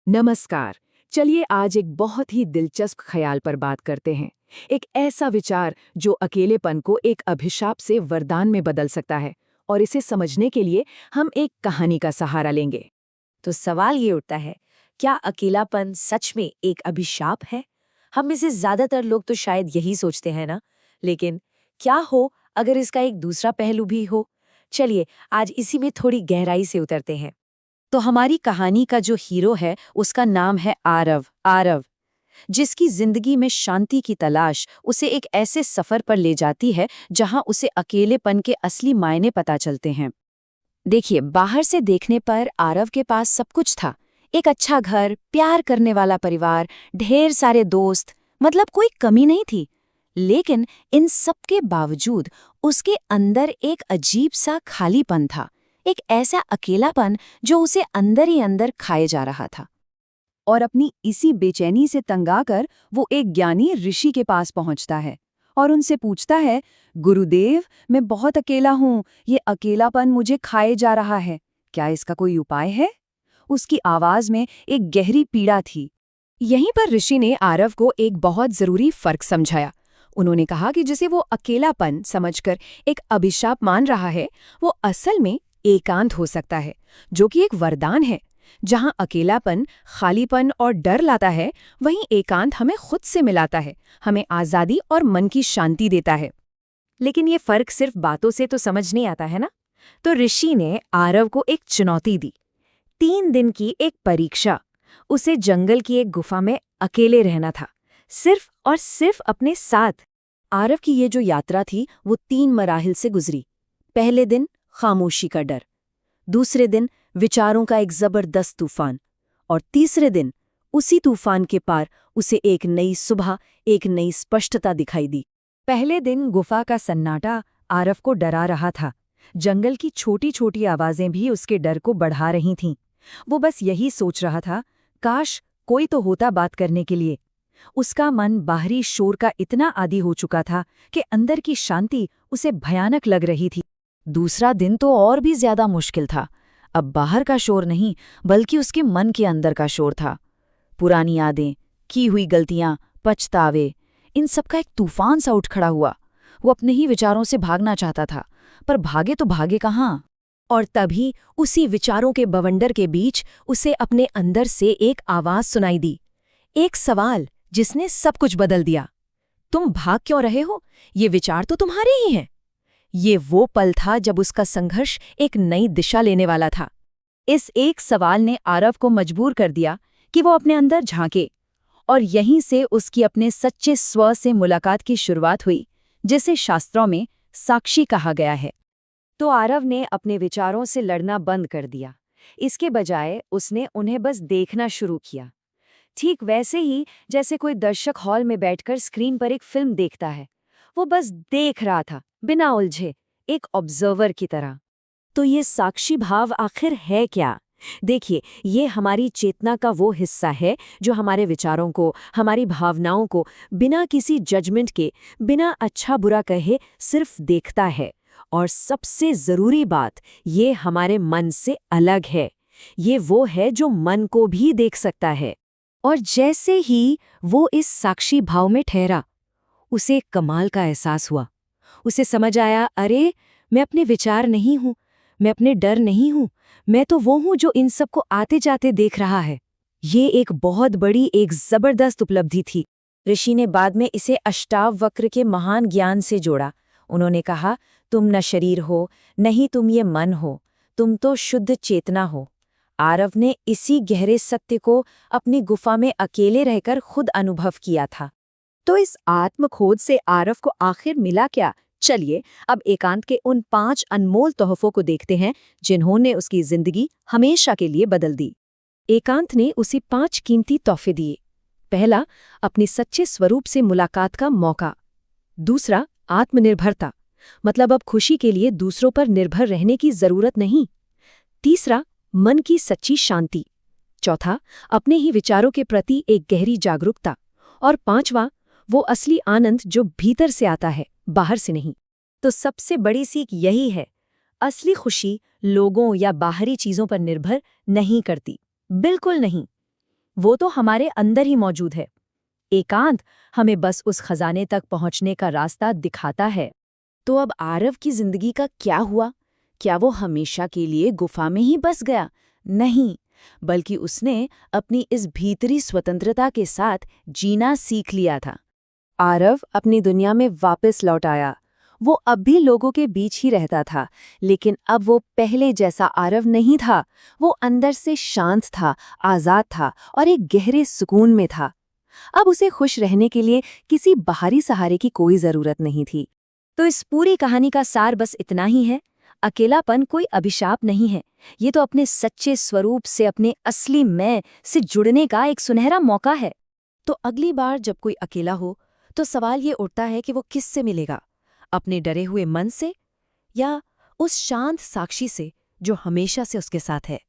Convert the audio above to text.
नमस्कार। चलिए आज एक बहुत ही दिलचस्प ख्याल पर बात करते हैं। एक ऐसा विचार जो अकेलेपन को एक अभिशाप से वरदान में बदल सकता है, और इसे समझने के लिए हम एक कहानी का सहारा लेंगे। तो सवाल ये उठता है, क्या अकेलापन सच में एक अभिशाप है? हम में से ज्यादातर लोग तो शायद यही सोचते हैं ना, लेकिन क्या हो अगर इसका एक दूसरा पहलू भी हो? चलिए आज इसी में थोड़ी गहराई से उतरते हैं। तो हमारी कहानी का जो हीरो है उसका नाम है आरव, जिसकी जिंदगी में शांति की तलाश उसे एक ऐसे सफर पर ले जाती है जहां उसे अकेलेपन के असली मायने पता चलते हैं। देखिए, बाहर से देखने पर आरव के पास सब कुछ था। एक अच्छा घर, प्यार करने वाला परिवार, ढेर सारे दोस्त, मतलब कोई कमी नहीं थी। लेकिन इन सब के बावजूद उसके अंदर एक अजीब सा खालीपन था, एक ऐसा अकेलापन जो उसे अंदर ही अंदर खाए जा रहा था। और अपनी इसी बेचैनी से तंग आकर वो एक ज्ञानी ऋषि के पास पहुंचता है और उनसे पूछता है, गुरुदेव, मैं बहुत अकेला हूँ, ये अकेलापन मुझे खाए जा रहा है, क्या इसका कोई उपाय है? उसकी आवाज में एक गहरी पीड़ा थी। यहीं पर ऋषि ने आरव को एक बहुत जरूरी फर्क समझाया। उन्होंने कहा कि जिसे वो अकेलापन समझकर एक अभिशाप मान रहा है, वो असल में एकांत हो सकता है, जो कि एक वरदान है। जहां अकेलापन खालीपन और डर लाता है, वहीं एकांत हमें खुद से मिलाता है, हमें आजादी और मन की शांति देता है। लेकिन ये फर्क सिर्फ बातों से तो समझ नहीं आता है ना। तो ऋषि ने आरव को एक चुनौती दी, 3 दिन की एक परीक्षा। उसे जंगल की एक गुफा में अकेले रहना था, सिर्फ और सिर्फ अपने साथ। आरव की ये जो यात्रा थी वो 3 मराहिल से गुजरी। पहले दिन खामोशी का डर, दूसरे दिन विचारों का एक जबरदस्त तूफान, और तीसरे दिन उसी तूफान के पार उसे एक नई सुबह, एक नई स्पष्टता दिखाई दी। पहले दिन गुफा का सन्नाटा आरव को डरा रहा था। जंगल की छोटी छोटी आवाजें भी उसके डर को बढ़ा रही थीं। वो बस यही सोच रहा था, काश कोई तो होता बात करने के लिए। उसका मन बाहरी शोर का इतना आदी हो चुका था कि अंदर की शांति उसे भयानक लग रही थी। दूसरा दिन तो और भी ज्यादा मुश्किल था। अब बाहर का शोर नहीं, बल्कि उसके मन के अंदर का शोर था। पुरानी यादें, की हुई गलतियां, पछतावे, इन सब का एक तूफान सा उठ खड़ा हुआ। वो अपने ही विचारों से भागना चाहता था, पर भागे तो भागे कहाँ। और तभी उसी विचारों के बवंडर के बीच उसे अपने अंदर से एक आवाज सुनाई दी, एक सवाल जिसने सब कुछ बदल दिया। तुम भाग क्यों रहे हो? ये विचार तो तुम्हारे ही हैं। ये वो पल था जब उसका संघर्ष एक नई दिशा लेने वाला था। इस एक सवाल ने आरव को मजबूर कर दिया कि वो अपने अंदर झांके, और यहीं से उसकी अपने सच्चे स्व से मुलाकात की शुरुआत हुई, जिसे शास्त्रों में साक्षी कहा गया है। तो आरव ने अपने विचारों से लड़ना बंद कर दिया। इसके बजाय उसने उन्हें बस देखना शुरू किया, ठीक वैसे ही जैसे कोई दर्शक हॉल में बैठकर स्क्रीन पर एक फिल्म देखता है। वो बस देख रहा था, बिना उलझे, एक ऑब्जर्वर की तरह। तो ये साक्षी भाव आखिर है क्या? देखिए, ये हमारी चेतना का वो हिस्सा है जो हमारे विचारों को, हमारी भावनाओं को बिना किसी जजमेंट के, बिना अच्छा बुरा कहे सिर्फ देखता है। और सबसे जरूरी बात, ये हमारे मन से अलग है। ये वो है जो मन को भी देख सकता है। और जैसे ही वो इस साक्षी भाव में ठहरा, उसे कमाल का एहसास हुआ। उसे समझ आया, अरे मैं अपने विचार नहीं हूं, मैं अपने डर नहीं हूं, मैं तो वो हूं जो इन सबको आते जाते देख रहा है। ये एक बहुत बड़ी, एक जबरदस्त उपलब्धि थी। ऋषि ने बाद में इसे अष्टावक्र के महान ज्ञान से जोड़ा। उन्होंने कहा, तुम न शरीर हो, नहीं तुम ये मन हो, तुम तो शुद्ध चेतना हो। आरव ने इसी गहरे सत्य को अपनी गुफा में अकेले रहकर खुद अनुभव किया था। तो इस आत्मखोज से आरव को आखिर मिला क्या? चलिए अब एकांत के उन 5 अनमोल तोहफों को देखते हैं जिन्होंने उसकी जिंदगी हमेशा के लिए बदल दी। एकांत ने उसे 5 कीमती तोहफे दिए। पहला, अपने सच्चे स्वरूप से मुलाकात का मौका। दूसरा, आत्मनिर्भरता, मतलब अब खुशी के लिए दूसरों पर निर्भर रहने की जरूरत नहीं। तीसरा, मन की सच्ची शांति। चौथा, अपने ही विचारों के प्रति एक गहरी जागरूकता। और पांचवा, वो असली आनंद जो भीतर से आता है, बाहर से नहीं। तो सबसे बड़ी सीख यही है, असली खुशी लोगों या बाहरी चीजों पर निर्भर नहीं करती, बिल्कुल नहीं। वो तो हमारे अंदर ही मौजूद है। एकांत हमें बस उस खजाने तक पहुंचने का रास्ता दिखाता है। तो अब आरव की जिंदगी का क्या हुआ? क्या वो हमेशा के लिए गुफा में ही बस गया? नहीं, बल्कि उसने अपनी इस भीतरी स्वतंत्रता के साथ जीना सीख लिया था। आरव अपनी दुनिया में वापस लौट आया। वो अब भी लोगों के बीच ही रहता था, लेकिन अब वो पहले जैसा आरव नहीं था। वो अंदर से शांत था, आजाद था और एक गहरे सुकून में था। अब उसे खुश रहने के लिए किसी बाहरी सहारे की कोई जरूरत नहीं थी। तो इस पूरी कहानी का सार बस इतना ही है, अकेलापन कोई अभिशाप नहीं है। ये तो अपने सच्चे स्वरूप से, अपने असली मैं से जुड़ने का एक सुनहरा मौका है। तो अगली बार जब कोई अकेला हो, तो सवाल ये उठता है कि वो किससे मिलेगा? अपने डरे हुए मन से, या उस शांत साक्षी से जो हमेशा से उसके साथ है?